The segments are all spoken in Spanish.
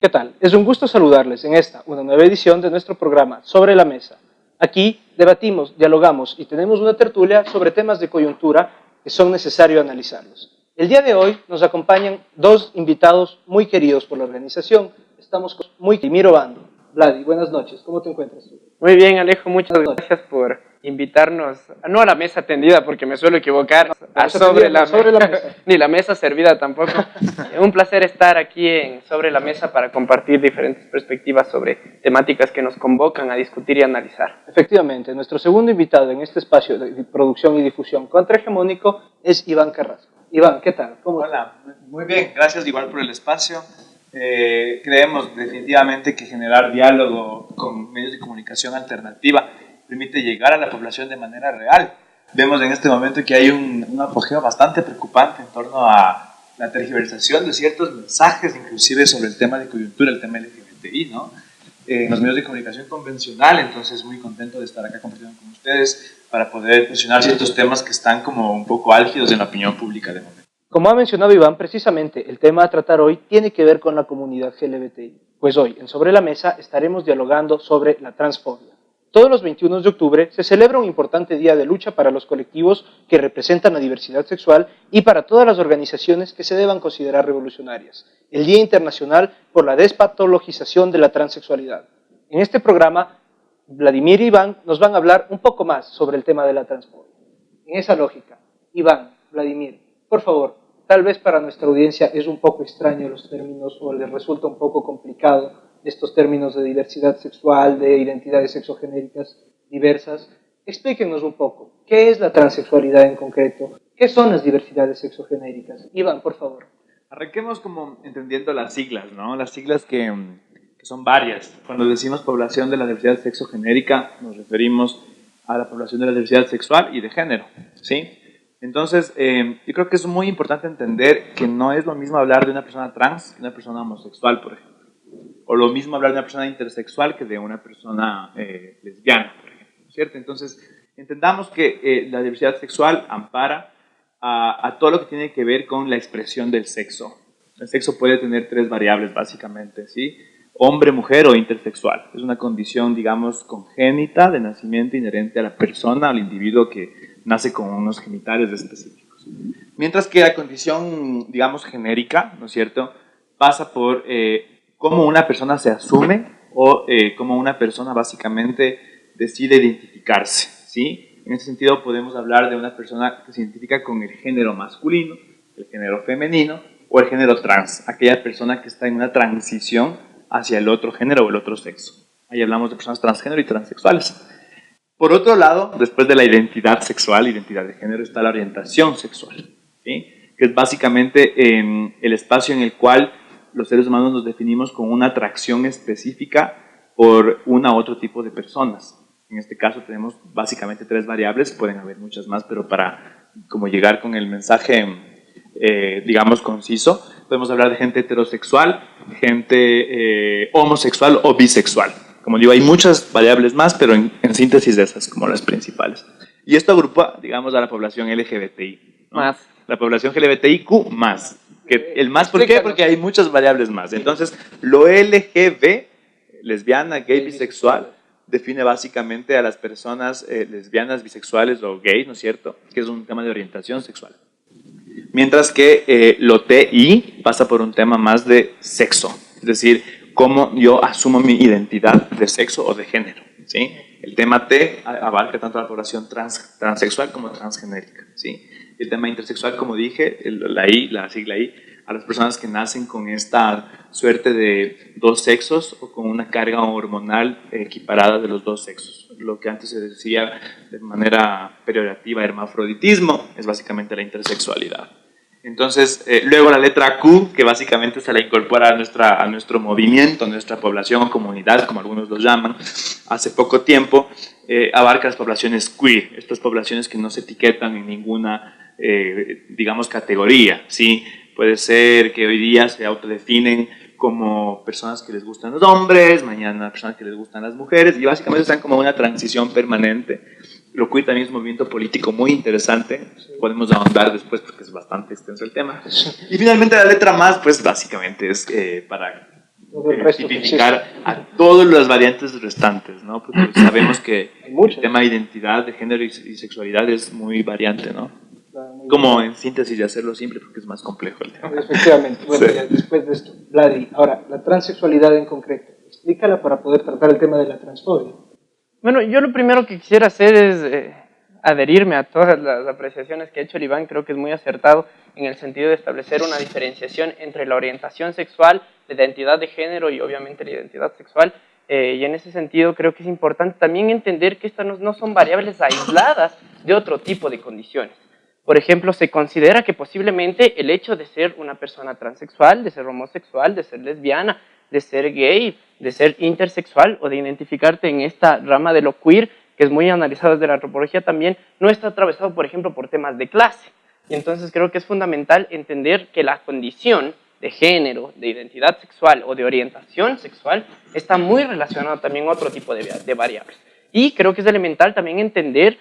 ¿Qué tal? Es un gusto saludarles en una nueva edición de nuestro programa Sobre la Mesa. Aquí debatimos, dialogamos y tenemos una tertulia sobre temas de coyuntura que son necesarios analizarlos. El día de hoy nos acompañan dos invitados muy queridos por la organización. Estamos con Vladimir Obando. Vladi, buenas noches. ¿Cómo te encuentras tú? Muy bien, Alejo. Muchas gracias por invitarnos, no a la mesa tendida porque me suelo equivocar, sobre la mesa. Ni la mesa servida tampoco. Un placer estar aquí Sobre la Mesa para compartir diferentes perspectivas sobre temáticas que nos convocan a discutir y analizar. Efectivamente, nuestro segundo invitado en este espacio de producción y difusión contrahegemónico es Iván Carrasco. Iván, ¿qué tal? ¿Cómo Hola, muy bien, gracias igual por el espacio. Creemos definitivamente que generar diálogo con medios de comunicación alternativa permite llegar a la población de manera real. Vemos en este momento que hay un apogeo bastante preocupante en torno a la tergiversación de ciertos mensajes, inclusive sobre el tema de coyuntura, el tema LGBTI, ¿no? En los medios de comunicación convencional. Entonces muy contento de estar acá compartiendo con ustedes para poder presionar ciertos temas que están como un poco álgidos en la opinión pública de momento. Como ha mencionado Iván, precisamente el tema a tratar hoy tiene que ver con la comunidad LGBTI. Pues hoy, en Sobre la Mesa, estaremos dialogando sobre la transfobia. Todos los 21 de octubre se celebra un importante día de lucha para los colectivos que representan la diversidad sexual y para todas las organizaciones que se deban considerar revolucionarias. El Día Internacional por la Despatologización de la Transexualidad. En este programa, Vladimir y Iván nos van a hablar un poco más sobre el tema de la transfobia. En esa lógica, Iván, Vladimir, por favor, tal vez para nuestra audiencia es un poco extraño los términos o les resulta un poco complicado estos términos de diversidad sexual, de identidades sexogenéricas diversas. Explíquenos un poco, ¿qué es la transexualidad en concreto? ¿Qué son las diversidades sexogenéricas? Iván, por favor. Arranquemos como entendiendo las siglas, ¿no? Las siglas que son varias. Cuando decimos población de la diversidad sexogenérica, nos referimos a la población de la diversidad sexual y de género, ¿sí? Entonces, yo creo que es muy importante entender que no es lo mismo hablar de una persona trans que de una persona homosexual, por ejemplo. O lo mismo hablar de una persona intersexual que de una persona lesbiana, por ejemplo, ¿cierto? Entonces, entendamos que la diversidad sexual ampara a todo lo que tiene que ver con la expresión del sexo. El sexo puede tener tres variables, básicamente, ¿sí? Hombre, mujer o intersexual. Es una condición, digamos, congénita de nacimiento inherente a la persona, al individuo que nace con unos genitales específicos. Mientras que la condición, digamos, genérica, ¿no es cierto?, pasa por cómo una persona se asume o cómo una persona básicamente decide identificarse, ¿sí? En ese sentido podemos hablar de una persona que se identifica con el género masculino, el género femenino o el género trans, aquella persona que está en una transición hacia el otro género o el otro sexo. Ahí hablamos de personas transgénero y transexuales. Por otro lado, después de la identidad sexual, identidad de género, está la orientación sexual, ¿sí? Que es básicamente el espacio en el cual los seres humanos nos definimos con una atracción específica por una u otro tipo de personas. En este caso tenemos básicamente tres variables, pueden haber muchas más, pero para como llegar con el mensaje, digamos, conciso, podemos hablar de gente heterosexual, gente homosexual o bisexual. Como digo, hay muchas variables más, pero en síntesis de esas como las principales. Y esto agrupa, digamos, a la población LGBTI, ¿no? Más. La población LGBTIQ más. Que el más, ¿por qué? Porque hay muchas variables más. Entonces, lo LGB, lesbiana, gay, bisexual, define básicamente a las personas lesbianas, bisexuales o gays, ¿no es cierto? Que es un tema de orientación sexual. Mientras que lo TI pasa por un tema más de sexo, es decir, cómo yo asumo mi identidad de sexo o de género, ¿sí? El tema T abarca tanto a la población transexual como transgenérica, ¿sí? El tema intersexual, como dije, la sigla I, a las personas que nacen con esta suerte de dos sexos o con una carga hormonal equiparada de los dos sexos. Lo que antes se decía de manera peyorativa hermafroditismo es básicamente la intersexualidad. Entonces, luego la letra Q, que básicamente se la incorpora a nuestro movimiento, a nuestra población o comunidad, como algunos los llaman, hace poco tiempo, abarca las poblaciones queer, estas poblaciones que no se etiquetan en ninguna, digamos, categoría, ¿sí? Puede ser que hoy día se autodefinen como personas que les gustan los hombres, mañana personas que les gustan las mujeres, y básicamente están como una transición permanente. Lo queer también es un movimiento político muy interesante, podemos ahondar después porque es bastante extenso el tema. Y finalmente la letra más, pues básicamente es para todo el resto tipificar a todas las variantes restantes, ¿no? Porque sabemos que el tema de identidad, de género y sexualidad es muy variante, ¿no? Como en síntesis de hacerlo simple, porque es más complejo el tema. Efectivamente. Bueno, ya después de esto, Vladi, ahora, la transexualidad en concreto, explícala para poder tratar el tema de la transfobia. Bueno, yo lo primero que quisiera hacer es adherirme a todas las apreciaciones que ha hecho el Iván. Creo que es muy acertado en el sentido de establecer una diferenciación entre la orientación sexual, la identidad de género y obviamente la identidad sexual. Y en ese sentido creo que es importante también entender que estas no son variables aisladas de otro tipo de condiciones. Por ejemplo, se considera que posiblemente el hecho de ser una persona transexual, de ser homosexual, de ser lesbiana, de ser gay, de ser intersexual o de identificarte en esta rama de lo queer, que es muy analizado desde la antropología también, no está atravesado, por ejemplo, por temas de clase. Y entonces creo que es fundamental entender que la condición de género, de identidad sexual o de orientación sexual está muy relacionada también a otro tipo de variables. Y creo que es elemental también entender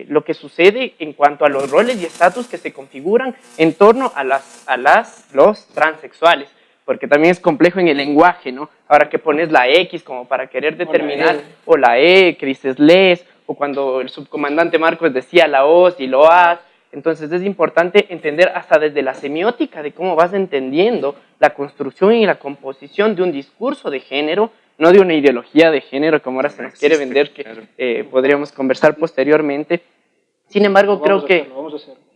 lo que sucede en cuanto a los roles y estatus que se configuran en torno a los transexuales, porque también es complejo en el lenguaje, ¿no? Ahora que pones la X como para querer determinar, o la E, que dices les, o cuando el subcomandante Marcos decía la OS y lo AS. Entonces es importante entender hasta desde la semiótica de cómo vas entendiendo la construcción y la composición de un discurso de género, no de una ideología de género como ahora se nos quiere vender, que podríamos conversar posteriormente. Sin embargo, creo que...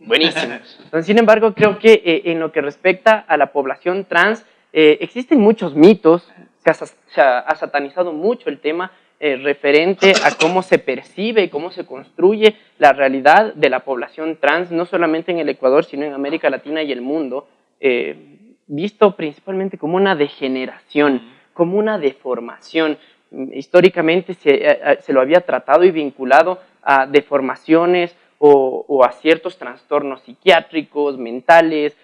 Buenísimo. Entonces, sin embargo, creo que en lo que respecta a la población trans, existen muchos mitos, se ha satanizado mucho el tema referente a cómo se percibe, cómo se construye la realidad de la población trans, no solamente en el Ecuador, sino en América Latina y el mundo, visto principalmente como una degeneración, como una deformación. Históricamente se lo había tratado y vinculado a deformaciones o a ciertos trastornos psiquiátricos, mentales,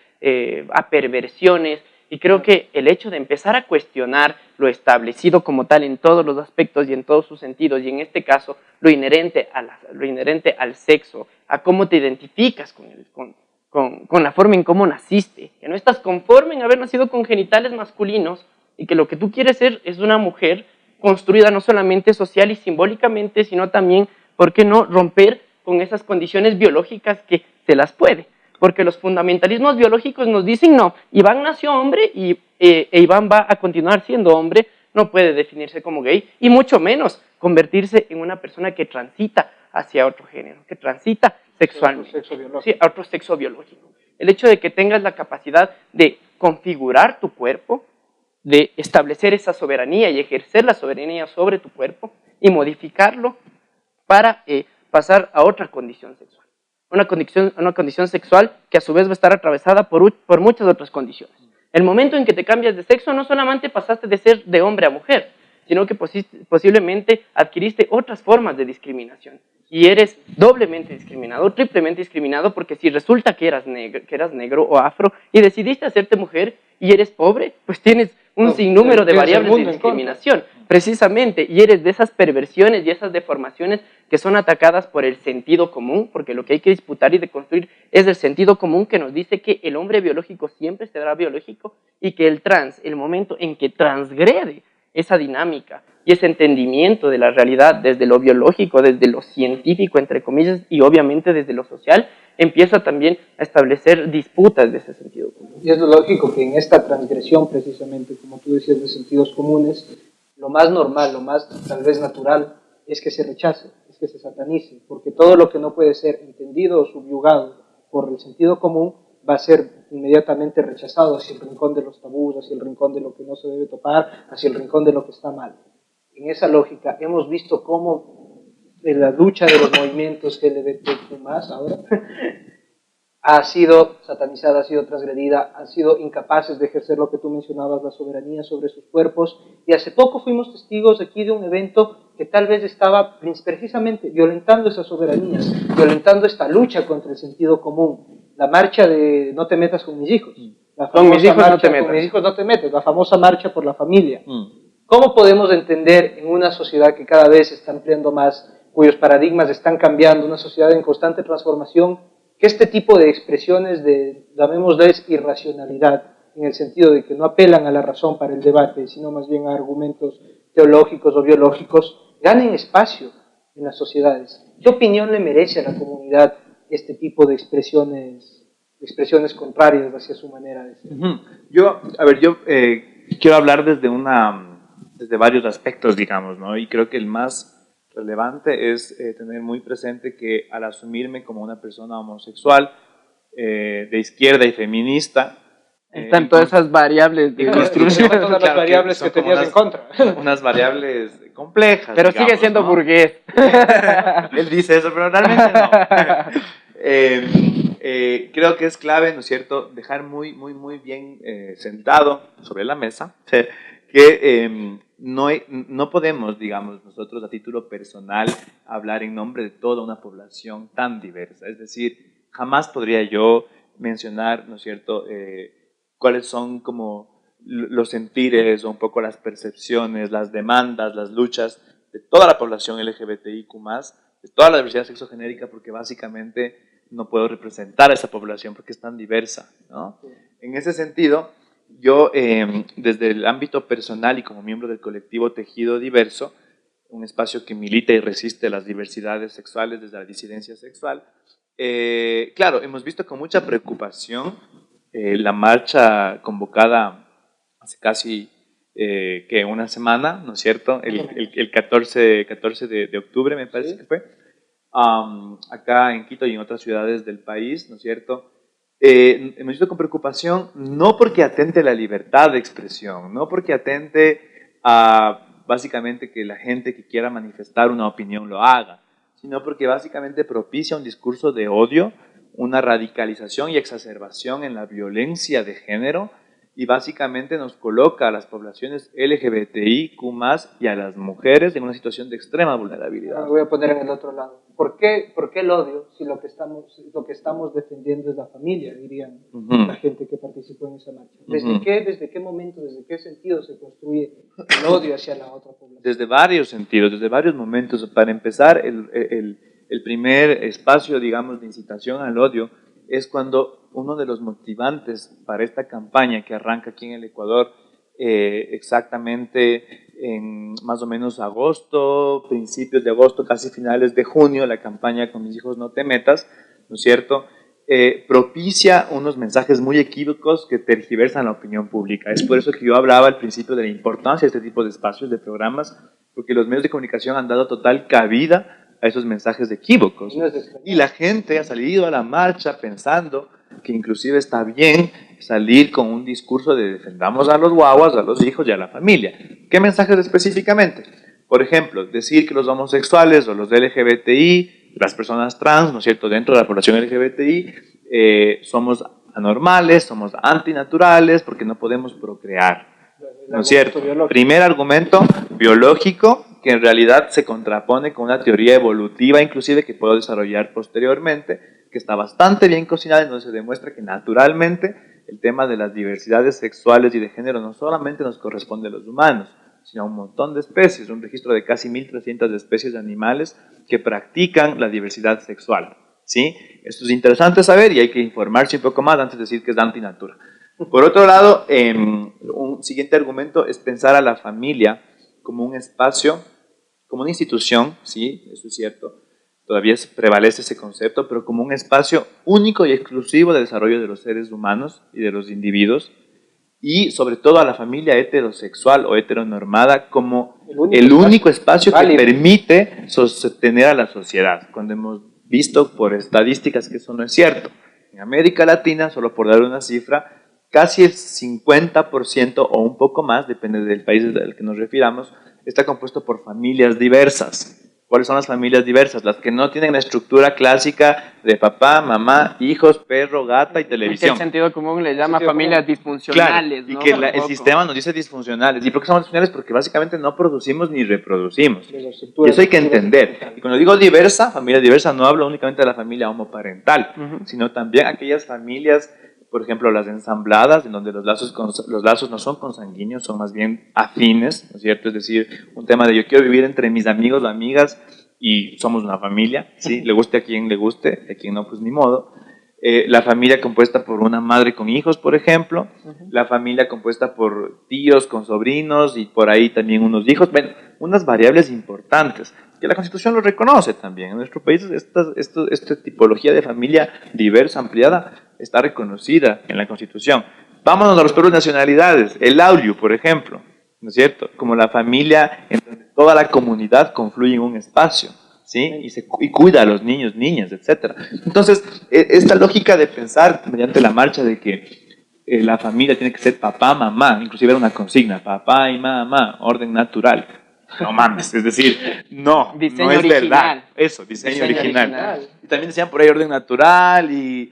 a perversiones. Y creo que el hecho de empezar a cuestionar lo establecido como tal en todos los aspectos y en todos sus sentidos, y en este caso lo inherente al sexo, a cómo te identificas con la forma en cómo naciste, que no estás conforme en haber nacido con genitales masculinos y que lo que tú quieres ser es una mujer construida no solamente social y simbólicamente, sino también, ¿por qué no?, romper con esas condiciones biológicas que se las puede. Porque los fundamentalismos biológicos nos dicen, no, Iván nació hombre y Iván va a continuar siendo hombre, no puede definirse como gay, y mucho menos convertirse en una persona que transita hacia otro género, que transita sexualmente, sí, a otro sexo biológico. El hecho de que tengas la capacidad de configurar tu cuerpo, de establecer esa soberanía y ejercer la soberanía sobre tu cuerpo y modificarlo para pasar a otra condición sexual. Una condición sexual que a su vez va a estar atravesada por muchas otras condiciones. El momento en que te cambias de sexo, no solamente pasaste de ser de hombre a mujer, sino que posiblemente adquiriste otras formas de discriminación. Y eres doblemente discriminado, triplemente discriminado, porque si resulta que eras negro o afro y decidiste hacerte mujer y eres pobre, pues tienes un sinnúmero de variables de discriminación, precisamente, y eres de esas perversiones y esas deformaciones que son atacadas por el sentido común, porque lo que hay que disputar y deconstruir es el sentido común que nos dice que el hombre biológico siempre será biológico y que el trans, el momento en que transgrede esa dinámica y ese entendimiento de la realidad desde lo biológico, desde lo científico, entre comillas, y obviamente desde lo social, empieza también a establecer disputas de ese sentido común. Y es lo lógico que en esta transgresión, precisamente, como tú decías, de sentidos comunes, lo más normal, lo más tal vez natural, es que se rechace, es que se satanice, porque todo lo que no puede ser entendido o subyugado por el sentido común va a ser inmediatamente rechazado hacia el rincón de los tabús, hacia el rincón de lo que no se debe topar, hacia el rincón de lo que está mal. En esa lógica hemos visto cómo en la lucha de los movimientos LGBTQ+, ahora, ha sido satanizada, ha sido transgredida, han sido incapaces de ejercer lo que tú mencionabas, la soberanía sobre sus cuerpos, y hace poco fuimos testigos aquí de un evento que tal vez estaba precisamente violentando esa soberanía, violentando esta lucha contra el sentido común, la marcha de no te metas con mis hijos, con mis hijos no te metas, con mis hijos no te metes, la famosa marcha por la familia. ¿Cómo podemos entender en una sociedad que cada vez se está ampliando más, cuyos paradigmas están cambiando, una sociedad en constante transformación, que este tipo de expresiones de, llamémosles, irracionalidad, en el sentido de que no apelan a la razón para el debate, sino más bien a argumentos teológicos o biológicos, ganen espacio en las sociedades. ¿Qué opinión le merece a la comunidad este tipo de expresiones contrarias hacia su manera de ser? Yo quiero hablar desde varios aspectos, digamos, ¿no? Y creo que el más relevante es tener muy presente que al asumirme como una persona homosexual, de izquierda y feminista, están todas esas variables de construcción. Todas las variables que tenías en contra. Unas variables complejas. Pero digamos, sigue siendo, ¿no?, burgués. Él dice eso, pero realmente no. Creo que es clave, ¿no es cierto?, dejar muy bien sentado sobre la mesa que no podemos, digamos, nosotros a título personal hablar en nombre de toda una población tan diversa. Es decir, jamás podría yo mencionar, ¿no es cierto?, cuáles son como los sentires o un poco las percepciones, las demandas, las luchas de toda la población LGBTIQ+, de toda la diversidad sexogenérica, porque básicamente no puedo representar a esa población porque es tan diversa, ¿no? Sí. En ese sentido, yo desde el ámbito personal y como miembro del colectivo Tejido Diverso, un espacio que milita y resiste las diversidades sexuales desde la disidencia sexual, claro, hemos visto con mucha preocupación la marcha convocada hace casi una semana, ¿no es cierto? El 14 de octubre, me parece, ¿sí?, que fue, acá en Quito y en otras ciudades del país, ¿no es cierto? Hemos visto con preocupación, no porque atente a la libertad de expresión, no porque atente a básicamente que la gente que quiera manifestar una opinión lo haga, sino porque básicamente propicia un discurso de odio, una radicalización y exacerbación en la violencia de género, y básicamente nos coloca a las poblaciones LGBTIQ+ y a las mujeres en una situación de extrema vulnerabilidad. Me voy a poner en el otro lado. ¿Por qué el odio si lo que estamos defendiendo es la familia, dirían la gente que participó en esa marcha? ¿Desde qué momento, desde qué sentido se construye el odio hacia la otra población? Desde varios sentidos, desde varios momentos. Para empezar, el primer espacio, digamos, de incitación al odio es cuando uno de los motivantes para esta campaña que arranca aquí en el Ecuador exactamente en más o menos agosto, principios de agosto, casi finales de junio, la campaña Con mis hijos no te metas, ¿no es cierto?, propicia unos mensajes muy equívocos que tergiversan la opinión pública. Es por eso que yo hablaba al principio de la importancia de este tipo de espacios, de programas, porque los medios de comunicación han dado total cabida a esos mensajes equívocos. Y la gente ha salido a la marcha pensando que inclusive está bien salir con un discurso de defendamos a los guaguas, a los hijos y a la familia. ¿Qué mensajes específicamente? Por ejemplo, decir que los homosexuales o los LGBTI, las personas trans, ¿no es cierto?, dentro de la población LGBTI, somos anormales, somos antinaturales porque no podemos procrear, ¿no es cierto? Primer argumento biológico que en realidad se contrapone con una teoría evolutiva inclusive que puedo desarrollar posteriormente, que está bastante bien cocinada, en donde se demuestra que naturalmente el tema de las diversidades sexuales y de género no solamente nos corresponde a los humanos, sino a un montón de especies, un registro de casi 1.300 especies de animales que practican la diversidad sexual, ¿sí? Esto es interesante saber y hay que informarse un poco más antes de decir que es antinatura. Por otro lado, un siguiente argumento es pensar a la familia como un espacio, como una institución, sí, eso es cierto, todavía prevalece ese concepto, pero como un espacio único y exclusivo de desarrollo de los seres humanos y de los individuos, y sobre todo a la familia heterosexual o heteronormada como el único espacio que permite sostener a la sociedad, cuando hemos visto por estadísticas que eso no es cierto. En América Latina, solo por dar una cifra, casi el 50% o un poco más, depende del país al que nos refiramos, está compuesto por familias diversas. ¿Cuáles son las familias diversas? Las que no tienen la estructura clásica de papá, mamá, hijos, perro, gata y televisión. El sentido común le llama familias disfuncionales, claro, ¿no? Y que el sistema nos dice disfuncionales. ¿Y por qué somos disfuncionales? Porque básicamente no producimos ni reproducimos. Y eso hay que entender. Y cuando digo diversa, familia diversa, no hablo únicamente de la familia homoparental, sino también aquellas familias, por ejemplo, las ensambladas, en donde los lazos no son consanguíneos, son más bien afines, ¿no es cierto? Es decir, un tema de yo quiero vivir entre mis amigos o amigas y somos una familia, ¿sí? Le guste a quien le guste, a quien no, pues ni modo. la familia compuesta por una madre con hijos, por ejemplo, la familia compuesta por tíos con sobrinos y por ahí también unos hijos, bueno, unas variables importantes que la Constitución lo reconoce también. En nuestro país esta tipología de familia diversa, ampliada, está reconocida en la Constitución. Vámonos a los pueblos nacionalidades, el Auliu, por ejemplo, ¿no es cierto? Como la familia en donde toda la comunidad confluye en un espacio, ¿sí? Y cuida a los niños, niñas, etc. Entonces, esta lógica de pensar mediante la marcha de que la familia tiene que ser papá, mamá, inclusive era una consigna, papá y mamá, orden natural. No mames, es decir, no es original. Verdad. Eso, diseño original. Y también decían por ahí orden natural y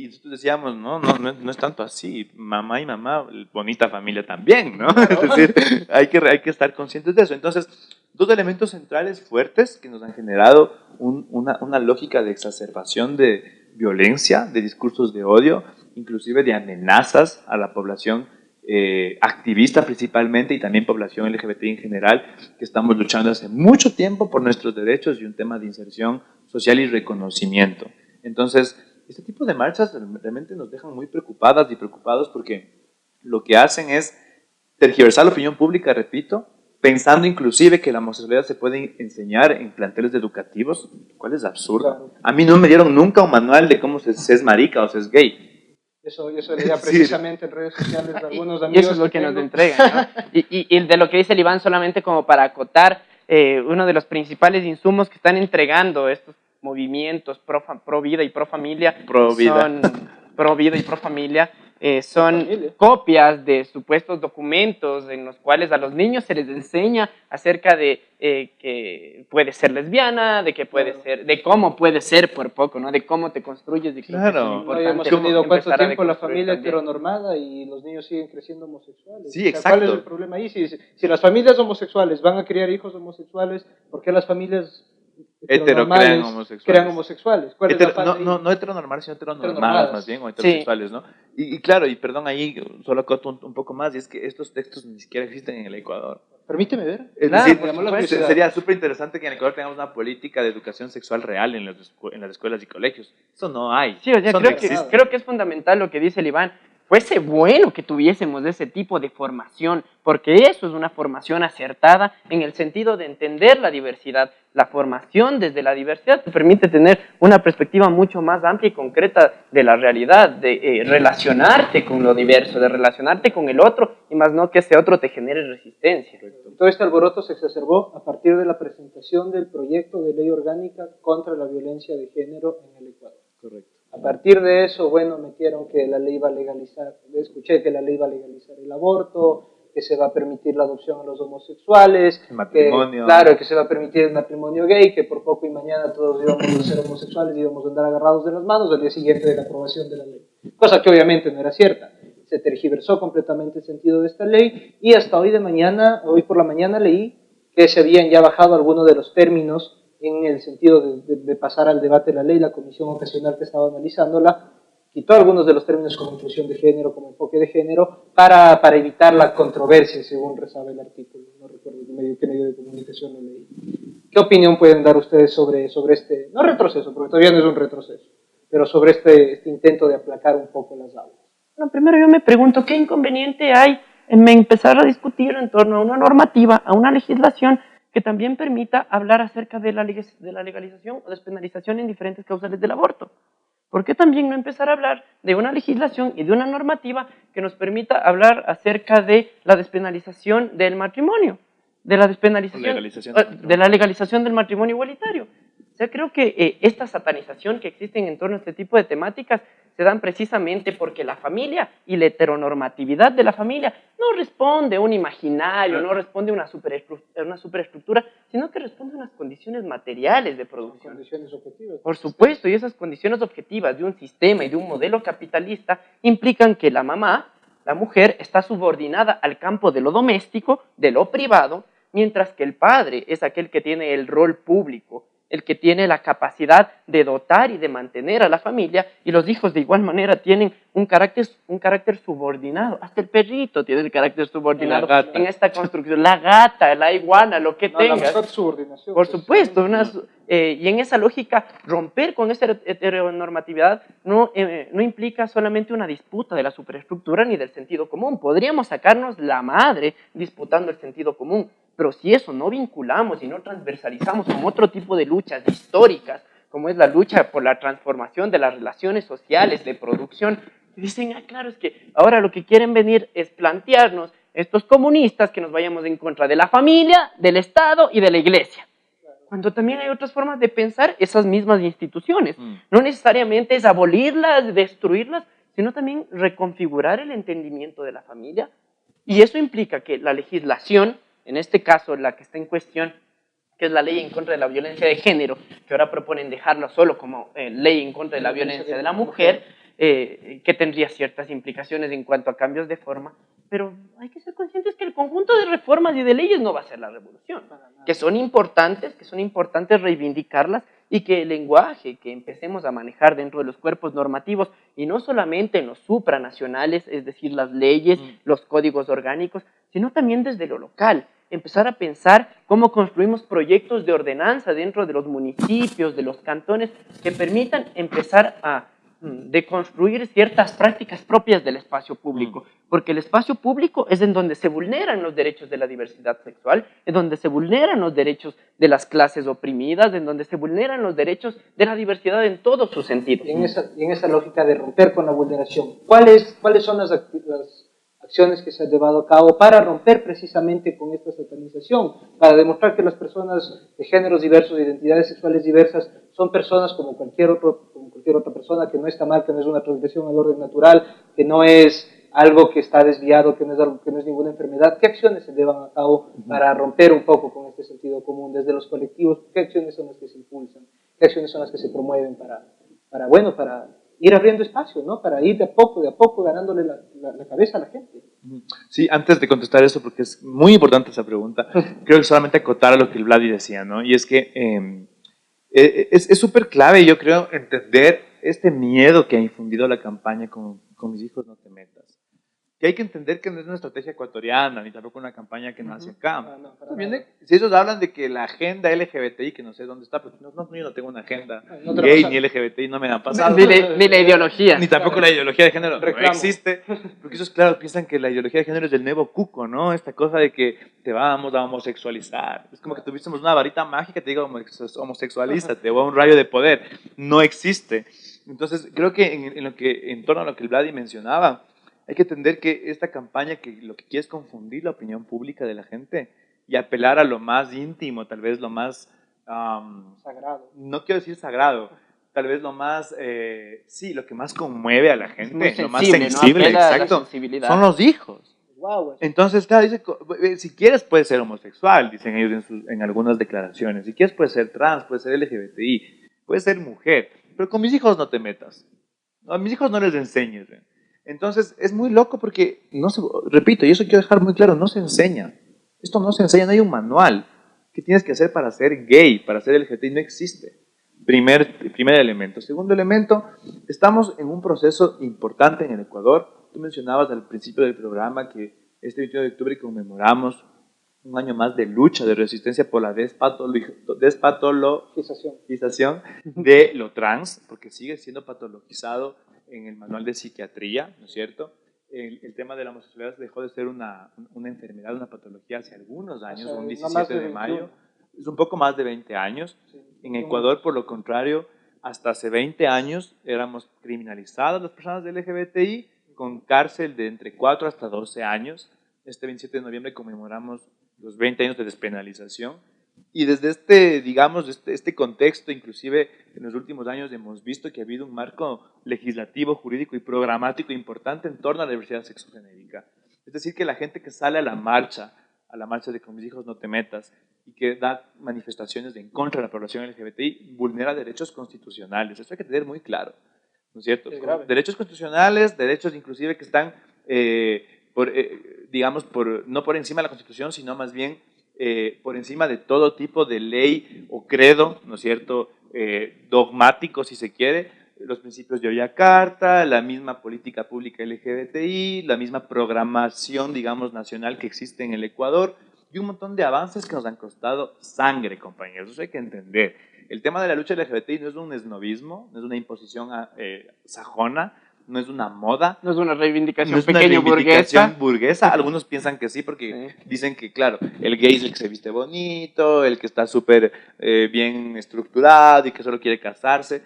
nosotros decíamos, no es tanto así, mamá y mamá, bonita familia también, ¿no? Es decir, hay que estar conscientes de eso. Entonces, dos elementos centrales fuertes que nos han generado una lógica de exacerbación de violencia, de discursos de odio, inclusive de amenazas a la población activista principalmente y también población LGBTI en general, que estamos luchando hace mucho tiempo por nuestros derechos y un tema de inserción social y reconocimiento. Entonces, este tipo de marchas realmente nos dejan muy preocupadas y preocupados porque lo que hacen es tergiversar la opinión pública, repito, pensando inclusive que la homosexualidad se puede enseñar en planteles educativos, lo cual es absurdo. Claro. A mí no me dieron nunca un manual de cómo se es marica o se es gay. Eso leía precisamente en redes sociales de algunos amigos. Y eso es lo que nos entregan, ¿no? y de lo que dice el Iván, solamente como para acotar, uno de los principales insumos que están entregando estos movimientos pro vida y pro familia son copias de supuestos documentos en los cuales a los niños se les enseña acerca de que puede ser lesbiana, de que puede ser, de cómo puede ser por poco, ¿no? De cómo te construyes. De claro. No hemos tenido cuánto tiempo la familia heteronormada y los niños siguen creciendo homosexuales. Sí, exacto. ¿Cuál es el problema ahí? Si las familias homosexuales van a criar hijos homosexuales, ¿por qué las familias crean homosexuales? No heteronormales, sino heteronormadas más bien, o heterosexuales, sí. ¿No? Y claro, y perdón, ahí solo acoto un poco más, y es que estos textos ni siquiera existen en el Ecuador. Permíteme ver. Es decir, sería súper interesante que en el Ecuador tengamos una política de educación sexual real en las escuelas y colegios. Eso no hay. Sí, o sea, creo que es fundamental lo que dice el Iván. Fuese bueno que tuviésemos ese tipo de formación, porque eso es una formación acertada en el sentido de entender la diversidad. La formación desde la diversidad te permite tener una perspectiva mucho más amplia y concreta de la realidad, de relacionarte con lo diverso, de relacionarte con el otro, y más no que ese otro te genere resistencia. Todo este alboroto se exacerbó a partir de la presentación del proyecto de ley orgánica contra la violencia de género en el Ecuador. Correcto. A partir de eso, metieron que la ley iba a legalizar, escuché que la ley iba a legalizar el aborto, que se va a permitir la adopción a los homosexuales, el matrimonio. Que se va a permitir el matrimonio gay, que por poco y mañana todos íbamos a ser homosexuales y íbamos a andar agarrados de las manos al día siguiente de la aprobación de la ley. Cosa que obviamente no era cierta. Se tergiversó completamente el sentido de esta ley y hasta hoy por la mañana leí que se habían ya bajado algunos de los términos en el sentido de pasar al debate de la ley. La comisión ocasional que estaba analizándola quitó algunos de los términos como inclusión de género, como enfoque de género, para evitar la controversia, según rezaba el artículo. No recuerdo qué medio de comunicación lo leí. ¿Qué opinión pueden dar ustedes sobre este, no retroceso, porque todavía no es un retroceso, pero sobre este intento de aplacar un poco las aguas? Bueno, primero yo me pregunto, ¿qué inconveniente hay en empezar a discutir en torno a una normativa, a una legislación que también permita hablar acerca de la legalización o despenalización en diferentes causales del aborto? ¿Por qué también no empezar a hablar de una legislación y de una normativa que nos permita hablar acerca de la despenalización del matrimonio, de la legalización del matrimonio igualitario? O sea, creo que esta satanización que existe en torno a este tipo de temáticas se dan precisamente porque la familia y la heteronormatividad de la familia no responde a un imaginario, no responde a una superestructura, sino que responde a unas condiciones materiales de producción. Condiciones objetivas. Por supuesto, y esas condiciones objetivas de un sistema y de un modelo capitalista implican que la mamá, la mujer, está subordinada al campo de lo doméstico, de lo privado, mientras que el padre es aquel que tiene el rol público, el que tiene la capacidad de dotar y de mantener a la familia, y los hijos de igual manera tienen un carácter subordinado. Hasta el perrito tiene el carácter subordinado en esta construcción. La gata, la iguana, lo que tenga. La subordinación. Por supuesto, y en esa lógica, romper con esa heteronormatividad no implica solamente una disputa de la superestructura ni del sentido común. Podríamos sacarnos la madre disputando el sentido común, pero si eso no vinculamos y no transversalizamos con otro tipo de luchas históricas, como es la lucha por la transformación de las relaciones sociales de producción, dicen, claro, es que ahora lo que quieren venir es plantearnos estos comunistas que nos vayamos en contra de la familia, del Estado y de la Iglesia. Cuando también hay otras formas de pensar esas mismas instituciones. No necesariamente es abolirlas, destruirlas, sino también reconfigurar el entendimiento de la familia. Y eso implica que la legislación, en este caso la que está en cuestión, que es la ley en contra de la violencia de género, que ahora proponen dejarla solo como ley en contra de la violencia de la mujer, que tendría ciertas implicaciones en cuanto a cambios de forma, pero hay que ser conscientes que el conjunto de reformas y de leyes no va a ser la revolución, que son importantes reivindicarlas, y que el lenguaje que empecemos a manejar dentro de los cuerpos normativos, y no solamente en los supranacionales, es decir, las leyes, los códigos orgánicos, sino también desde lo local, empezar a pensar cómo construimos proyectos de ordenanza dentro de los municipios, de los cantones, que permitan empezar a deconstruir ciertas prácticas propias del espacio público, porque el espacio público es en donde se vulneran los derechos de la diversidad sexual, en donde se vulneran los derechos de las clases oprimidas, en donde se vulneran los derechos de la diversidad en todos sus sentidos. Y en esa lógica de romper con la vulneración, ¿cuáles son las acciones que se han llevado a cabo para romper precisamente con esta satanización, para demostrar que las personas de géneros diversos, de identidades sexuales diversas, son personas como cualquier otra persona, que no está mal, que no es una transgresión al orden natural, que no es algo que está desviado, que no es ninguna enfermedad? ¿Qué acciones se llevan a cabo para romper un poco con este sentido común desde los colectivos? ¿Qué acciones son las que se impulsan? ¿Qué acciones son las que se promueven para ir abriendo espacio, ¿no? Para ir de a poco ganándole la cabeza a la gente? Sí, antes de contestar eso, porque es muy importante esa pregunta, creo que solamente acotar a lo que el Vladi decía, ¿no? Y es que es súper clave, yo creo, entender este miedo que ha infundido la campaña con mis hijos no te metas. Que hay que entender que no es una estrategia ecuatoriana, ni tampoco una campaña que nace acá. Si ellos hablan de que la agenda LGBTI, que no sé dónde está, porque yo no tengo una agenda gay ni LGBTI, no me han pasado. Ni la ideología. Ni tampoco la ideología de género. No existe. Porque ellos, claro, piensan que la ideología de género es del nuevo cuco, ¿no? Esta cosa de que te vamos a homosexualizar. Es como que tuviésemos una varita mágica que te diga homosexualízate o un rayo de poder. No existe. Entonces, creo que en torno a lo que el Vladi mencionaba, hay que entender que esta campaña que lo que quiere es confundir la opinión pública de la gente y apelar a lo más íntimo, tal vez lo más... sagrado. No quiero decir sagrado, tal vez lo más... sí, lo que más conmueve a la gente, lo más sensible, ¿no? exacto, son los hijos. Wow, entonces, claro, dice, si quieres puedes ser homosexual, dicen ellos en algunas declaraciones, si quieres puedes ser trans, puedes ser LGBTI, puedes ser mujer, pero con mis hijos no te metas, a mis hijos no les enseñes. Entonces, es muy loco porque, repito, y eso quiero dejar muy claro, no se enseña. Esto no se enseña, no hay un manual. ¿Qué tienes que hacer para ser gay, para ser LGBTI? No existe. Primer elemento. Segundo elemento, estamos en un proceso importante en el Ecuador. Tú mencionabas al principio del programa que este 21 de octubre conmemoramos un año más de lucha, de resistencia por la despatologización de lo trans, porque sigue siendo patologizado en el manual de psiquiatría, ¿no es cierto? El tema de la homosexualidad dejó de ser una enfermedad, una patología hace algunos años, un 17 de mayo, es un poco más de 20 años. Sí. En Ecuador, por lo contrario, hasta hace 20 años éramos criminalizadas las personas del LGBTI con cárcel de entre 4 hasta 12 años. Este 27 de noviembre conmemoramos los 20 años de despenalización. Y desde este contexto, inclusive en los últimos años hemos visto que ha habido un marco legislativo, jurídico y programático importante en torno a la diversidad sexogenérica. Es decir, que la gente que sale a la marcha de Con mis hijos no te metas, y que da manifestaciones en contra de la población LGBTI, vulnera derechos constitucionales. Eso hay que tener muy claro, ¿no es cierto? Derechos constitucionales, derechos inclusive que están, no por encima de la Constitución, sino más bien por encima de todo tipo de ley o credo, ¿no es cierto?, dogmático, si se quiere, los principios de Yakarta, la misma política pública LGBTI, la misma programación, digamos, nacional que existe en el Ecuador, y un montón de avances que nos han costado sangre, compañeros. Eso hay que entender. El tema de la lucha LGBTI no es un esnovismo, no es una imposición sajona, no es una moda. No es una reivindicación no es una pequeño reivindicación burguesa. burguesa. Algunos piensan que sí, porque dicen que, claro, el gay es el que se viste bonito, el que está súper bien estructurado y que solo quiere casarse.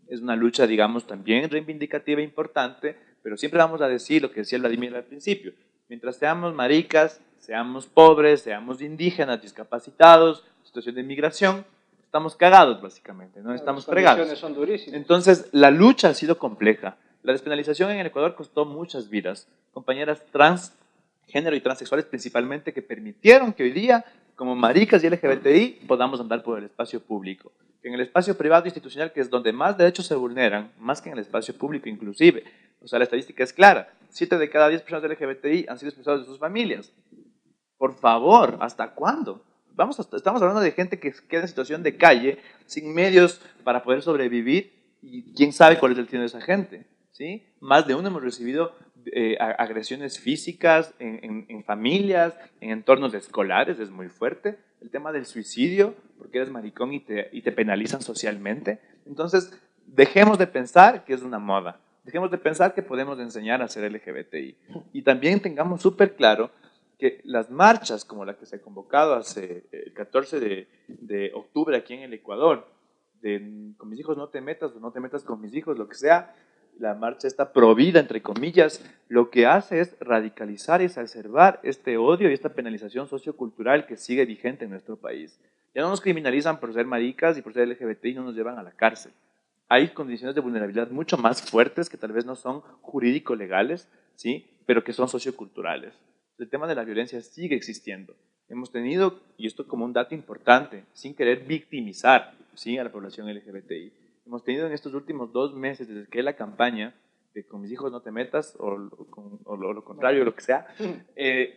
Es una lucha, digamos, también reivindicativa e importante, pero siempre vamos a decir lo que decía Vladimir al principio. Mientras seamos maricas, seamos pobres, seamos indígenas, discapacitados, situación de migración, estamos cagados básicamente, ¿no? Estamos fregados. Las condiciones son durísimas. Entonces, la lucha ha sido compleja. La despenalización en el Ecuador costó muchas vidas. Compañeras transgénero y transexuales principalmente, que permitieron que hoy día, como maricas y LGBTI, podamos andar por el espacio público. En el espacio privado institucional, que es donde más derechos se vulneran, más que en el espacio público inclusive. O sea, la estadística es clara. 7 de cada 10 personas LGBTI han sido expulsadas de sus familias. Por favor, ¿hasta cuándo? Estamos hablando de gente que queda en situación de calle, sin medios para poder sobrevivir, y quién sabe cuál es el destino de esa gente, ¿sí? Más de uno hemos recibido agresiones físicas en familias, en entornos escolares, es muy fuerte. El tema del suicidio, porque eres maricón y te penalizan socialmente. Entonces, dejemos de pensar que es una moda. Dejemos de pensar que podemos enseñar a ser LGBTI. Y también tengamos súper claro que las marchas como la que se ha convocado hace el 14 de octubre aquí en el Ecuador, de con mis hijos no te metas o no te metas con mis hijos, lo que sea, la marcha está provida, entre comillas, lo que hace es radicalizar y exacerbar este odio y esta penalización sociocultural que sigue vigente en nuestro país. Ya no nos criminalizan por ser maricas y por ser LGBTI y no nos llevan a la cárcel. Hay condiciones de vulnerabilidad mucho más fuertes que tal vez no son jurídico-legales, ¿sí?, pero que son socioculturales. El tema de la violencia sigue existiendo. Hemos tenido, y esto como un dato importante, sin querer victimizar, ¿sí?, a la población LGBTI, hemos tenido en estos últimos 2 meses, desde que la campaña de con mis hijos no te metas, o lo contrario, lo que sea,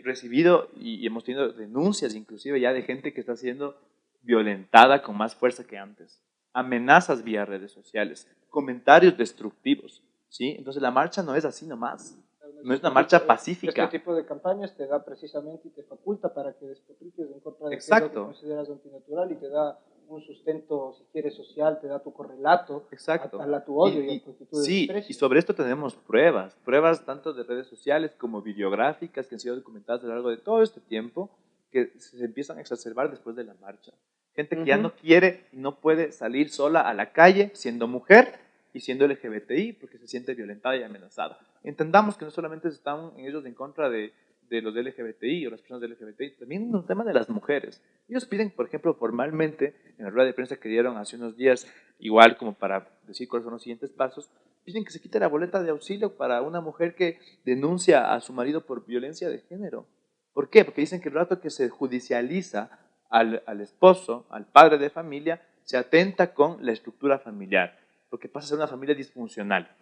recibido y hemos tenido denuncias inclusive ya de gente que está siendo violentada con más fuerza que antes. Amenazas vía redes sociales, comentarios destructivos, ¿sí? Entonces la marcha no es así nomás. No es una marcha pacífica. Este tipo de campañas te da precisamente y te faculta para que despotriques en contra de Exacto. lo que consideras antinatural y te da un sustento, si quieres, social, te da tu correlato. Exacto. A tu odio y a tu actitud de Sí, desprecio. y sobre esto tenemos pruebas tanto de redes sociales como videográficas que han sido documentadas a lo largo de todo este tiempo, que se empiezan a exacerbar después de la marcha. Gente que ya no quiere y no puede salir sola a la calle siendo mujer y siendo LGBTI porque se siente violentada y amenazada. Entendamos que no solamente están ellos en contra de los LGBTI o las personas LGBTI, también es un tema de las mujeres. Ellos piden, por ejemplo, formalmente, en la rueda de prensa que dieron hace unos días, igual como para decir cuáles son los siguientes pasos, piden que se quite la boleta de auxilio para una mujer que denuncia a su marido por violencia de género. ¿Por qué? Porque dicen que el rato que se judicializa al esposo, al padre de familia, se atenta con la estructura familiar, porque pasa a ser una familia disfuncional.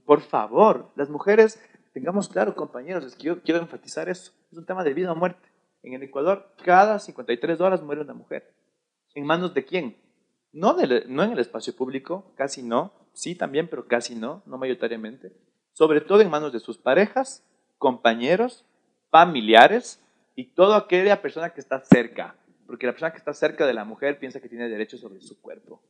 Por favor, las mujeres, tengamos claro, compañeros, es que yo quiero enfatizar eso, es un tema de vida o muerte. En el Ecuador, cada 53 horas muere una mujer. ¿En manos de quién? No en el espacio público, casi no, sí también, pero casi no mayoritariamente. Sobre todo en manos de sus parejas, compañeros, familiares y toda aquella persona que está cerca, porque la persona que está cerca de la mujer piensa que tiene derechos sobre su cuerpo.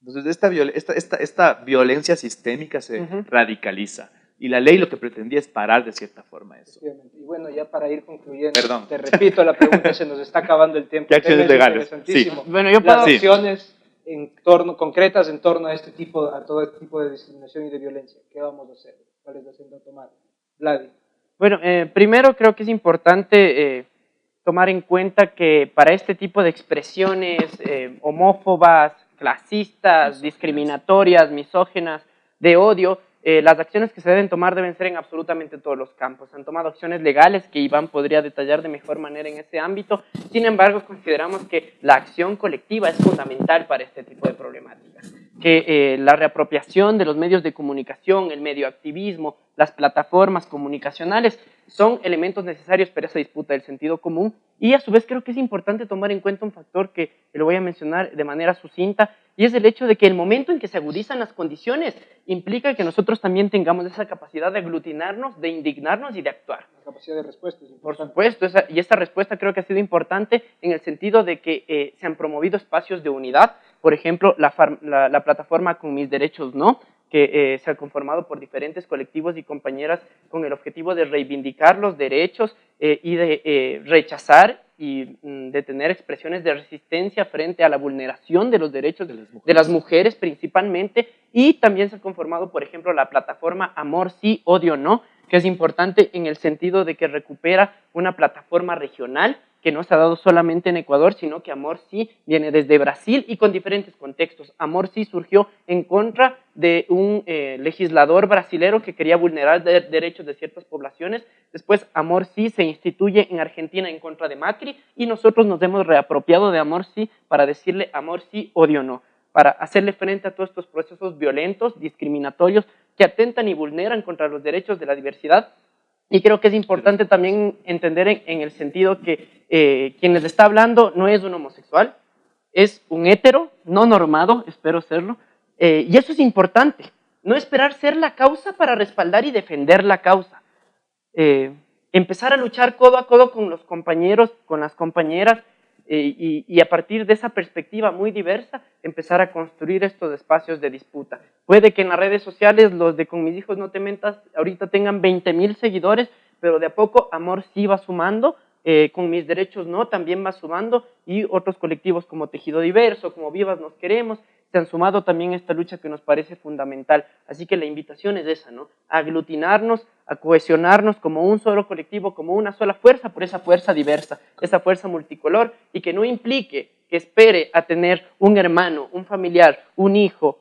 Entonces esta violencia sistémica se radicaliza y la ley lo que pretendía es parar de cierta forma eso. Y bueno, ya para ir concluyendo, Perdón. te repito la pregunta, se nos está acabando el tiempo. ¿Qué acciones legales? Sí. Bueno, yo Las puedo... acciones concretas en torno a todo este tipo de discriminación y de violencia. ¿Qué vamos a hacer? ¿Cuál es la senda a tomar? Vladi. Bueno, primero creo que es importante tomar en cuenta que para este tipo de expresiones homófobas, clasistas, discriminatorias, misógenas, de odio, las acciones que se deben tomar deben ser en absolutamente todos los campos. Se han tomado acciones legales que Iván podría detallar de mejor manera en ese ámbito. Sin embargo, consideramos que la acción colectiva es fundamental para este tipo de problemáticas. que la reapropiación de los medios de comunicación, el medioactivismo, las plataformas comunicacionales son elementos necesarios para esa disputa del sentido común, y a su vez creo que es importante tomar en cuenta un factor que lo voy a mencionar de manera sucinta, y es el hecho de que el momento en que se agudizan las condiciones implica que nosotros también tengamos esa capacidad de aglutinarnos, de indignarnos y de actuar. La capacidad de respuesta es Por importante. supuesto, y esta respuesta creo que ha sido importante en el sentido de que se han promovido espacios de unidad, por ejemplo, la plataforma Con Mis Derechos No, que se ha conformado por diferentes colectivos y compañeras con el objetivo de reivindicar los derechos y de rechazar y de tener expresiones de resistencia frente a la vulneración de los derechos de las mujeres principalmente, y también se ha conformado, por ejemplo, la plataforma Amor Sí, Odio No, que es importante en el sentido de que recupera una plataforma regional que no se ha dado solamente en Ecuador, sino que Amor Sí viene desde Brasil y con diferentes contextos. Amor Sí surgió en contra de un legislador brasilero que quería vulnerar derechos de ciertas poblaciones. Después Amor Sí se instituye en Argentina en contra de Macri, y nosotros nos hemos reapropiado de Amor Sí para decirle Amor Sí, Odio No, para hacerle frente a todos estos procesos violentos, discriminatorios, que atentan y vulneran contra los derechos de la diversidad. Y creo que es importante también entender en el sentido que quien les está hablando no es un homosexual, es un hétero, no normado, espero serlo, y eso es importante, no esperar ser la causa para respaldar y defender la causa. Empezar a luchar codo a codo con los compañeros, con las compañeras, y a partir de esa perspectiva muy diversa, empezar a construir estos espacios de disputa. Puede que en las redes sociales los de Con Mis Hijos No Te Mentas ahorita tengan 20,000 seguidores, pero de a poco Amor Sí va sumando, Con Mis Derechos No también va sumando, y otros colectivos como Tejido Diverso, como Vivas Nos Queremos, se han sumado también a esta lucha que nos parece fundamental. Así que la invitación es esa, ¿no? A aglutinarnos, a cohesionarnos como un solo colectivo, como una sola fuerza, por esa fuerza diversa, esa fuerza multicolor, y que no implique que espere a tener un hermano, un familiar, un hijo,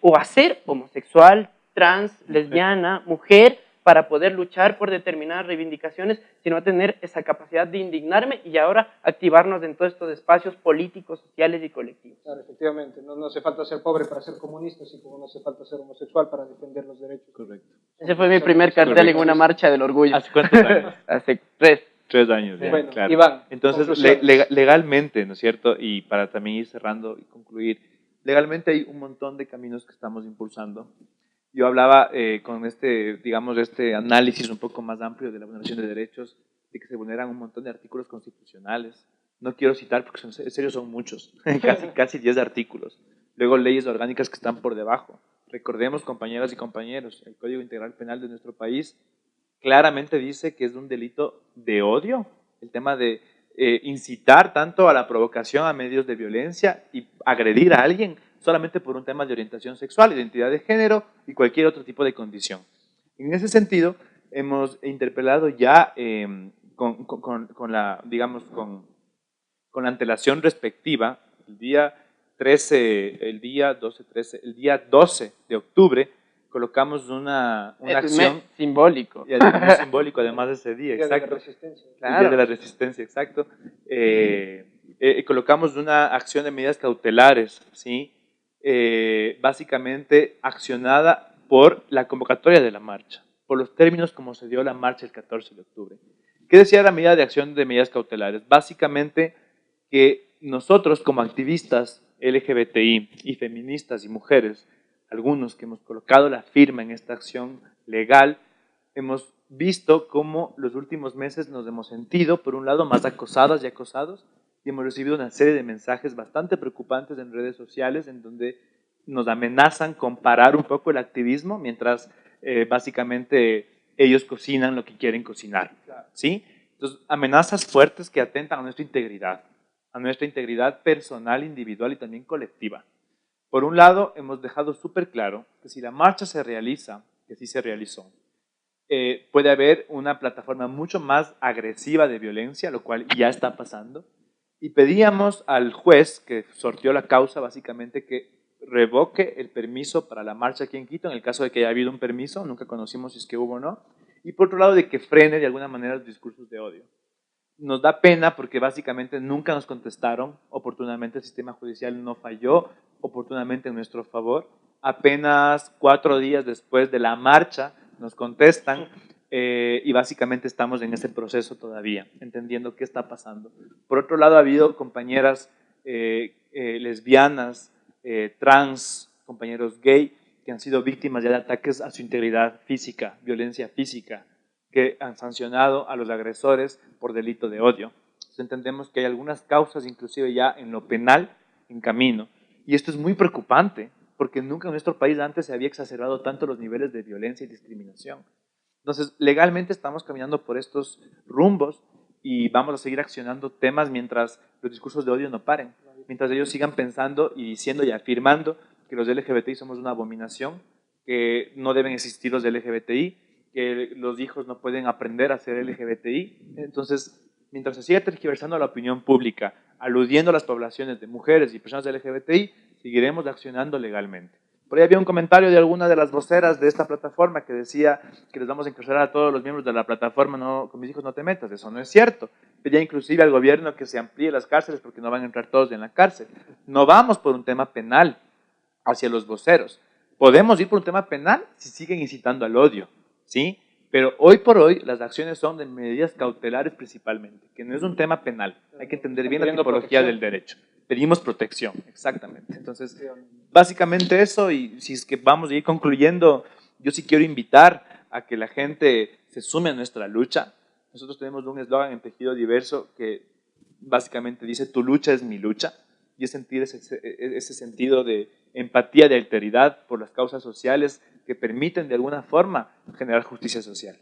o a ser homosexual, trans, lesbiana, mujer, para poder luchar por determinadas reivindicaciones, sino a tener esa capacidad de indignarme y ahora activarnos en todos estos espacios políticos, sociales y colectivos. Claro, efectivamente, no hace falta ser pobre para ser comunista, así como no hace falta ser homosexual para defender los derechos. Correcto. Ese fue mi primer cartel en una marcha del orgullo. ¿Hace cuántos años? Hace 3. 3 años, ya, Bueno, claro. Iván, entonces, legalmente, ¿no es cierto? Y para también ir cerrando y concluir, legalmente hay un montón de caminos que estamos impulsando. Yo hablaba con digamos, este análisis un poco más amplio de la vulneración de derechos, de que se vulneran un montón de artículos constitucionales. No quiero citar porque en serio son muchos, casi 10 artículos. Luego leyes orgánicas que están por debajo. Recordemos, compañeras y compañeros, el Código Integral Penal de nuestro país claramente dice que es un delito de odio, el tema de incitar tanto a la provocación a medios de violencia y agredir a alguien solamente por un tema de orientación sexual, identidad de género y cualquier otro tipo de condición. En ese sentido, hemos interpelado ya con la antelación respectiva, el día 12 de octubre, colocamos una acción simbólico. Muy simbólico además de ese día, exacto. El Día de la Resistencia. Claro. El Día de la Resistencia, exacto. Colocamos una acción de medidas cautelares, ¿sí? Básicamente accionada por la convocatoria de la marcha, por los términos como se dio la marcha el 14 de octubre. ¿Qué decía la medida de acción de medidas cautelares? Básicamente que nosotros como activistas LGBTI y feministas y mujeres, algunos que hemos colocado la firma en esta acción legal, hemos visto cómo los últimos meses nos hemos sentido, por un lado, más acosadas y acosados, y hemos recibido una serie de mensajes bastante preocupantes en redes sociales en donde nos amenazan con parar un poco el activismo mientras básicamente ellos cocinan lo que quieren cocinar, ¿sí? Entonces, amenazas fuertes que atentan a nuestra integridad personal, individual y también colectiva. Por un lado, hemos dejado súper claro que si la marcha se realiza, que sí se realizó, puede haber una plataforma mucho más agresiva de violencia, lo cual ya está pasando, y pedíamos al juez que sorteó la causa básicamente que revoque el permiso para la marcha aquí en Quito, en el caso de que haya habido un permiso, nunca conocimos si es que hubo o no, y por otro lado de que frene de alguna manera los discursos de odio. Nos da pena porque básicamente nunca nos contestaron, oportunamente el sistema judicial no falló, oportunamente en nuestro favor. Apenas 4 días después de la marcha nos contestan y básicamente estamos en ese proceso todavía, entendiendo qué está pasando. Por otro lado, ha habido compañeras lesbianas, trans, compañeros gay, que han sido víctimas ya de ataques a su integridad física, violencia física, que han sancionado a los agresores por delito de odio. Entonces, entendemos que hay algunas causas, inclusive ya en lo penal, en camino. Y esto es muy preocupante, porque nunca en nuestro país antes se había exacerbado tanto los niveles de violencia y discriminación. Entonces, legalmente estamos caminando por estos rumbos y vamos a seguir accionando temas mientras los discursos de odio no paren, mientras ellos sigan pensando y diciendo y afirmando que los LGBTI somos una abominación, que no deben existir los LGBTI, que los hijos no pueden aprender a ser LGBTI. Entonces, mientras se siga tergiversando la opinión pública, aludiendo a las poblaciones de mujeres y personas LGBTI, seguiremos accionando legalmente. Por ahí había un comentario de alguna de las voceras de esta plataforma que decía que les vamos a encarcelar a todos los miembros de la plataforma, no, con mis hijos no te metas. Eso no es cierto. Pedía inclusive al gobierno que se amplíe las cárceles porque no van a entrar todos en la cárcel. No vamos por un tema penal hacia los voceros. Podemos ir por un tema penal si siguen incitando al odio, ¿sí? Pero hoy por hoy las acciones son de medidas cautelares principalmente, que no es un tema penal. Hay que entender bien la tipología del derecho. Pedimos protección, exactamente. Entonces, básicamente eso, y si es que vamos a ir concluyendo, yo sí quiero invitar a que la gente se sume a nuestra lucha. Nosotros tenemos un eslogan en Tejido Diverso que básicamente dice, tu lucha es mi lucha, y es sentir ese sentido de empatía, de alteridad por las causas sociales que permiten de alguna forma generar justicia social.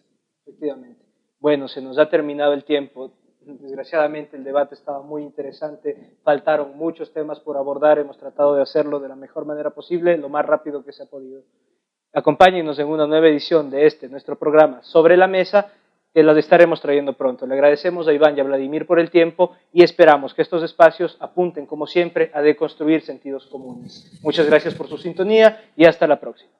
Efectivamente. Bueno, se nos ha terminado el tiempo. Desgraciadamente el debate estaba muy interesante, faltaron muchos temas por abordar, hemos tratado de hacerlo de la mejor manera posible, lo más rápido que se ha podido. Acompáñenos en una nueva edición de nuestro programa Sobre la Mesa, que los estaremos trayendo pronto. Le agradecemos a Iván y a Vladimir por el tiempo y esperamos que estos espacios apunten, como siempre, a deconstruir sentidos comunes. Muchas gracias por su sintonía y hasta la próxima.